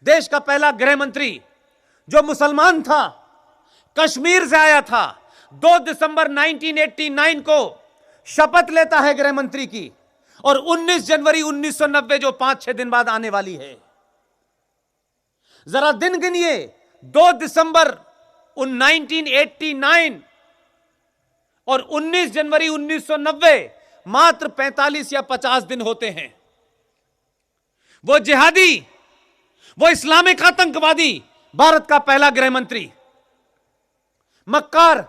देश का पहला गृह मंत्री जो मुसलमान था, कश्मीर से आया था, 2 दिसंबर 1989 को शपथ लेता है गृह मंत्री की, और 19 जनवरी 1990 जो 5-6 दिन बाद आने वाली है, जरा दिन गिनिए। 2 दिसंबर 1989 और 19 जनवरी 1990 मात्र 45 या 50 दिन होते हैं। वो जिहादी, वो इस्लामिक आतंकवादी, भारत का पहला गृह मंत्री, मक्कार,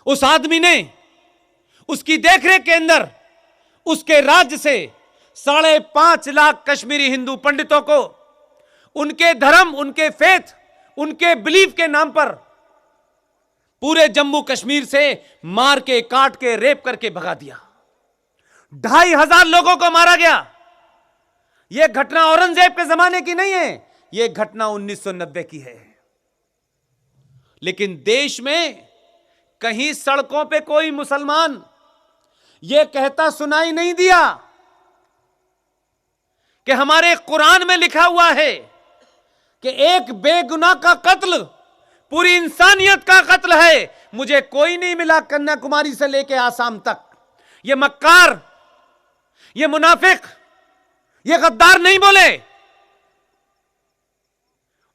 उस आदमी ने उसकी देखरेख के अंदर उसके राज्य से 5.5 लाख कश्मीरी हिंदू पंडितों को उनके धर्म, उनके फेथ, उनके बिलीफ के नाम पर पूरे जम्मू कश्मीर से मार के, काट के, रेप करके भगा दिया। 2,500 लोगों को मारा गया। यह घटना औरंगजेब के जमाने की नहीं है, यह घटना 1990 की है। लेकिन देश में कहीं सड़कों पे कोई मुसलमान यह कहता सुनाई नहीं दिया कि हमारे कुरान में लिखा हुआ है कि एक बेगुनाह का कत्ल पूरी इंसानियत का कत्ल है। मुझे कोई नहीं मिला कन्याकुमारी से लेकर आसाम तक। यह मक्कार, यह मुनाफिक, यह गद्दार नहीं बोले।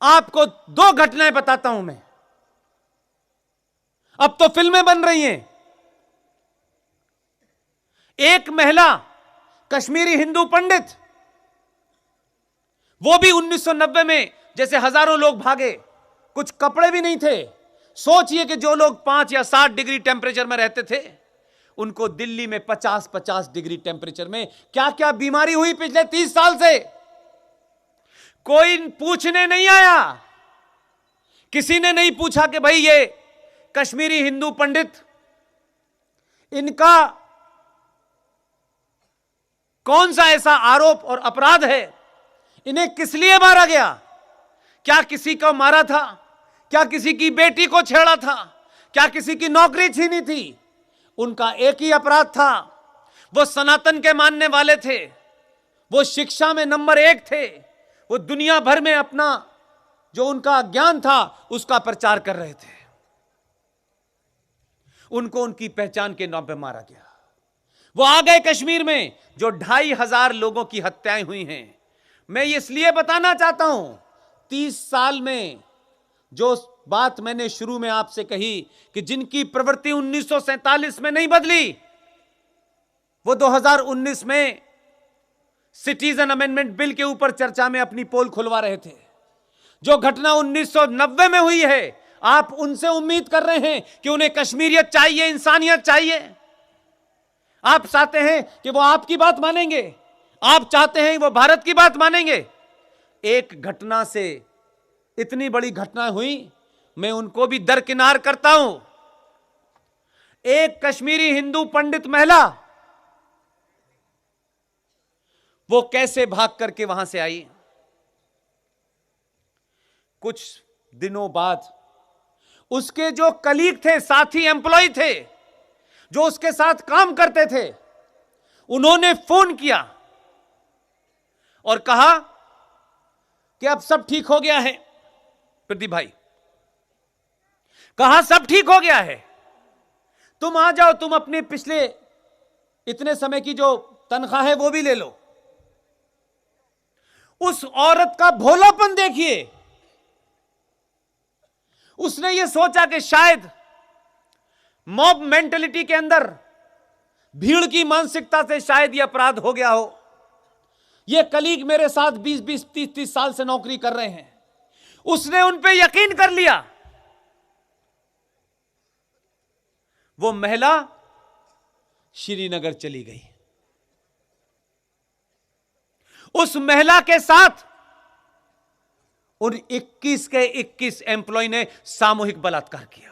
आपको 2 घटनाएं बताता हूं मैं। अब तो फिल्में बन रही हैं। एक महिला कश्मीरी हिंदू पंडित, वो भी 1990 में जैसे हजारों लोग भागे, कुछ कपड़े भी नहीं थे। सोचिए कि जो लोग 5 या 7 डिग्री टेम्परेचर में रहते थे, उनको दिल्ली में 50-50 डिग्री टेम्परेचर में क्या क्या बीमारी हुई पिछले 30 साल से, कोई पूछने नहीं आया। किसी ने नहीं पूछा कि भाई ये कश्मीरी हिंदू पंडित, इनका कौन सा ऐसा आरोप और अपराध है, इन्हें किस लिए मारा गया, क्या किसी को मारा था, क्या किसी की बेटी को छेड़ा था, क्या किसी की नौकरी छीनी थी। उनका एक ही अपराध था, वो सनातन के मानने वाले थे, वो शिक्षा में नंबर 1 थे, वो दुनिया भर में अपना जो उनका ज्ञान था उसका प्रचार कर रहे थे। उनको उनकी पहचान के नाम पे मारा गया। वो आ गए कश्मीर में जो 2,500 लोगों की हत्याएं हुई हैं। मैं इसलिए बताना चाहता हूं, 30 साल में जो बात मैंने शुरू में आपसे कही कि जिनकी प्रवृत्ति 1947 में नहीं बदली, वो 2019 में सिटीजन अमेंडमेंट बिल के ऊपर चर्चा में अपनी पोल खुलवा रहे थे। जो घटना 1990 में हुई है, आप उनसे उम्मीद कर रहे हैं कि उन्हें कश्मीरियत चाहिए, इंसानियत चाहिए। आप चाहते हैं कि वो आपकी बात मानेंगे, आप चाहते हैं वो भारत की बात मानेंगे। एक घटना से इतनी बड़ी घटना हुई, मैं उनको भी दरकिनार करता हूं। एक कश्मीरी हिंदू पंडित महिला, वो कैसे भाग करके वहां से आई। कुछ दिनों बाद उसके जो कलीग थे, साथी एम्प्लॉय थे, जो उसके साथ काम करते थे, उन्होंने फोन किया और कहा कि अब सब ठीक हो गया है। प्रदीप भाई कहा सब ठीक हो गया है, तुम आ जाओ, तुम अपने पिछले इतने समय की जो तनख्वाह है वो भी ले लो। उस औरत का भोलापन देखिए। उसने ये सोचा कि शायद मॉब मेंटलिटी के अंदर, भीड़ की मानसिकता से शायद यह अपराध हो गया हो। ये कलीग मेरे साथ 20-20, 30-30 साल से नौकरी कर रहे हैं। उसने उन पे यकीन कर लिया। वो महिला श्रीनगर चली गई। उस महिला के साथ उन 21 के 21 एम्प्लॉय ने सामूहिक बलात्कार किया।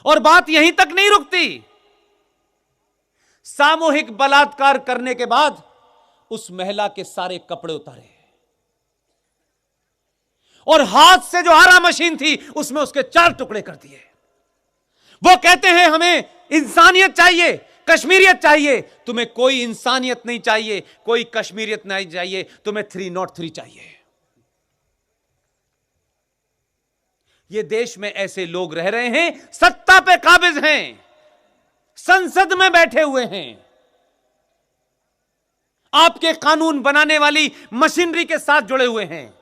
और बात यहीं तक नहीं रुकती। सामूहिक बलात्कार करने के बाद उस महिला के सारे कपड़े उतारे और हाथ से जो आरा मशीन थी उसमें उसके 4 टुकड़े कर दिए। वो कहते हैं हमें इंसानियत चाहिए, कश्मीरियत चाहिए, तुम्हें कोई इंसानियत नहीं चाहिए, कोई कश्मीरियत नहीं चाहिए, तुम्हें 303 चाहिए। ये देश में ऐसे लोग रह रहे हैं, सत्ता पे काबिज हैं, संसद में बैठे हुए हैं, आपके कानून बनाने वाली मशीनरी के साथ जुड़े हुए हैं।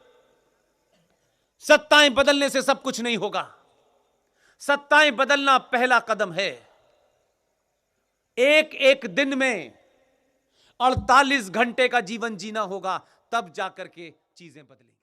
सत्ताएं बदलने से सब कुछ नहीं होगा, सत्ताएं बदलना पहला कदम है। एक एक दिन में 48 घंटे का जीवन जीना होगा, तब जाकर के चीजें बदलेंगी।